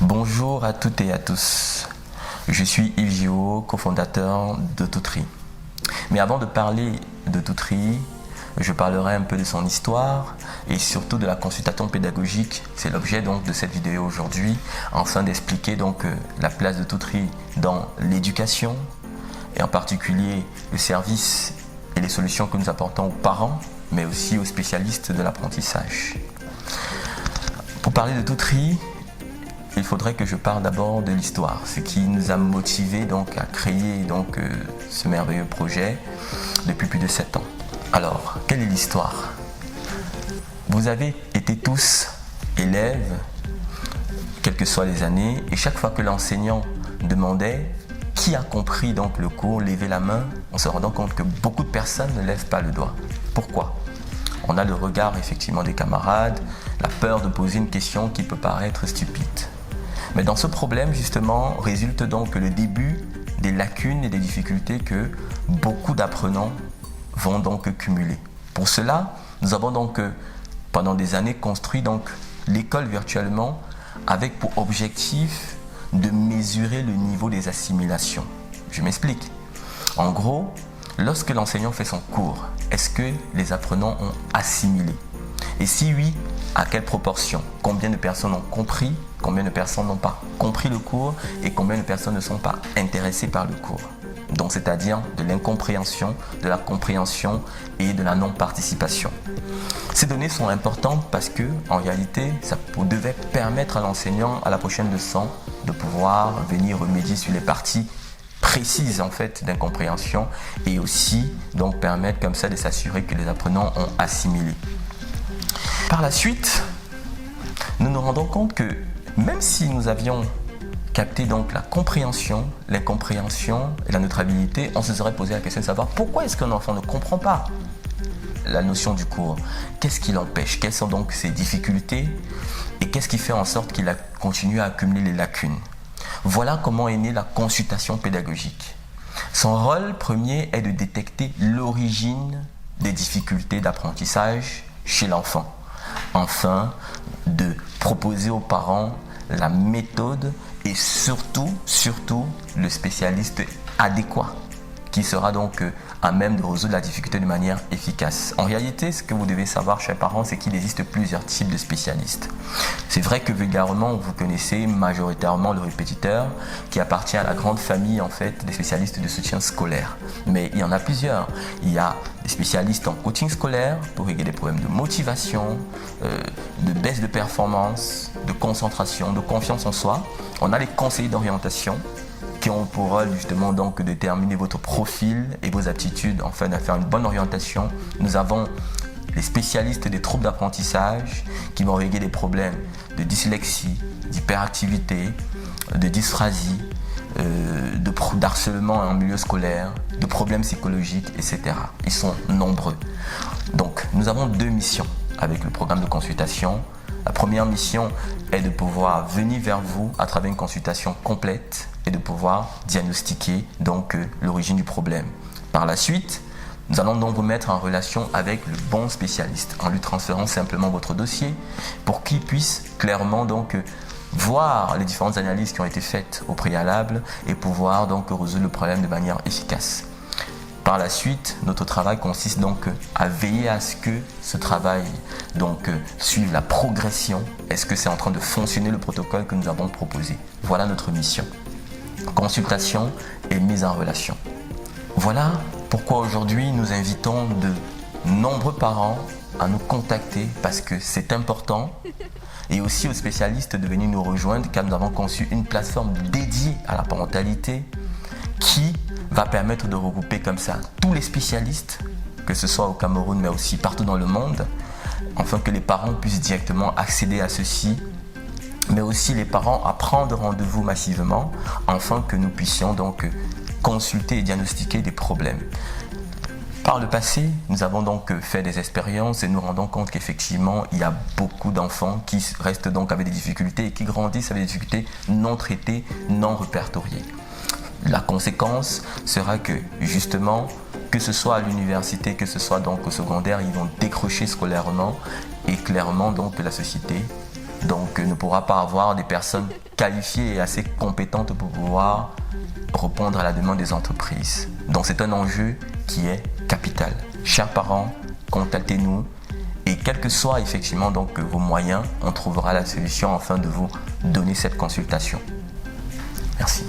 Bonjour à toutes et à tous. Je suis Yves Giraud, cofondateur de Toutri. Mais avant de parler de Toutri, je parlerai un peu de son histoire et surtout de la consultation pédagogique. C'est l'objet donc de cette vidéo aujourd'hui, afin d'expliquer donc la place de Toutri dans l'éducation et en particulier le service et les solutions que nous apportons aux parents, mais aussi aux spécialistes de l'apprentissage. Pour parler de Toutri, il faudrait que je parle d'abord de l'histoire, ce qui nous a motivés donc à créer donc ce merveilleux projet depuis plus de 7 ans. Alors, quelle est l'histoire? Vous avez été tous élèves, quelles que soient les années, et chaque fois que l'enseignant demandait qui a compris donc le cours, levez la main, on se rend compte que beaucoup de personnes ne lèvent pas le doigt. Pourquoi? On a le regard effectivement des camarades, la peur de poser une question qui peut paraître stupide. Mais dans ce problème, justement, résulte donc le début des lacunes et des difficultés que beaucoup d'apprenants vont donc cumuler. Pour cela, nous avons donc pendant des années construit donc l'école virtuellement avec pour objectif de mesurer le niveau des assimilations. Je m'explique. En gros, lorsque l'enseignant fait son cours, est-ce que les apprenants ont assimilé? Et si oui, à quelle proportion? Combien de personnes ont compris? Combien de personnes n'ont pas compris le cours? Et combien de personnes ne sont pas intéressées par le cours? Donc, c'est-à-dire de l'incompréhension, de la compréhension et de la non-participation. Ces données sont importantes parce que, en réalité, ça devait permettre à l'enseignant, à la prochaine leçon, de pouvoir venir remédier sur les parties précises en fait d'incompréhension et aussi donc permettre comme ça de s'assurer que les apprenants ont assimilé. Par la suite, nous nous rendons compte que même si nous avions capté donc la compréhension, l'incompréhension et la neutralité, on se serait posé la question de savoir pourquoi est-ce qu'un enfant ne comprend pas la notion du cours? Qu'est-ce qui l'empêche? Quelles sont donc ses difficultés? Et qu'est-ce qui fait en sorte qu'il a continué à accumuler les lacunes? Voilà comment est née la consultation pédagogique. Son rôle premier est de détecter l'origine des difficultés d'apprentissage chez l'enfant, afin de proposer aux parents la méthode et surtout le spécialiste adéquat qui sera donc à même de résoudre la difficulté de manière efficace. En réalité, ce que vous devez savoir, chers parents, c'est qu'il existe plusieurs types de spécialistes. C'est vrai que vulgairement, vous connaissez majoritairement le répétiteur qui appartient à la grande famille en fait des spécialistes de soutien scolaire. Mais il y en a plusieurs. Il y a des spécialistes en coaching scolaire pour régler des problèmes de motivation, de baisse de performance, de concentration, de confiance en soi. On a les conseillers d'orientation qui ont pour rôle justement donc de déterminer votre profil et vos aptitudes afin de faire une bonne orientation. Nous avons les spécialistes des troubles d'apprentissage qui vont régler des problèmes de dyslexie, d'hyperactivité, de dysprasie, d'harcèlement en milieu scolaire, de problèmes psychologiques, etc. Ils sont nombreux. Donc nous avons 2 missions avec le programme de consultation. La première mission est de pouvoir venir vers vous à travers une consultation complète et de pouvoir diagnostiquer donc l'origine du problème. Par la suite, nous allons donc vous mettre en relation avec le bon spécialiste en lui transférant simplement votre dossier pour qu'il puisse clairement donc voir les différentes analyses qui ont été faites au préalable et pouvoir donc résoudre le problème de manière efficace. Par la suite, notre travail consiste donc à veiller à ce que ce travail donc suive la progression. Est-ce que c'est en train de fonctionner le protocole que nous avons proposé? Voilà notre mission. Consultation et mise en relation. Voilà pourquoi aujourd'hui nous invitons de nombreux parents à nous contacter parce que c'est important et aussi aux spécialistes de venir nous rejoindre car nous avons conçu une plateforme dédiée à la parentalité qui va permettre de regrouper comme ça tous les spécialistes, que ce soit au Cameroun mais aussi partout dans le monde, afin que les parents puissent directement accéder à ceci, mais aussi les parents à prendre rendez-vous massivement, afin que nous puissions donc consulter et diagnostiquer des problèmes. Par le passé, nous avons donc fait des expériences et nous rendons compte qu'effectivement, il y a beaucoup d'enfants qui restent donc avec des difficultés et qui grandissent avec des difficultés non traitées, non répertoriées. La conséquence sera que justement, que ce soit à l'université, que ce soit donc au secondaire, ils vont décrocher scolairement et clairement donc la société Donc ne pourra pas avoir des personnes qualifiées et assez compétentes pour pouvoir répondre à la demande des entreprises. Donc c'est un enjeu qui est capital. Chers parents, contactez-nous et quels que soient effectivement donc vos moyens, on trouvera la solution afin de vous donner cette consultation. Merci.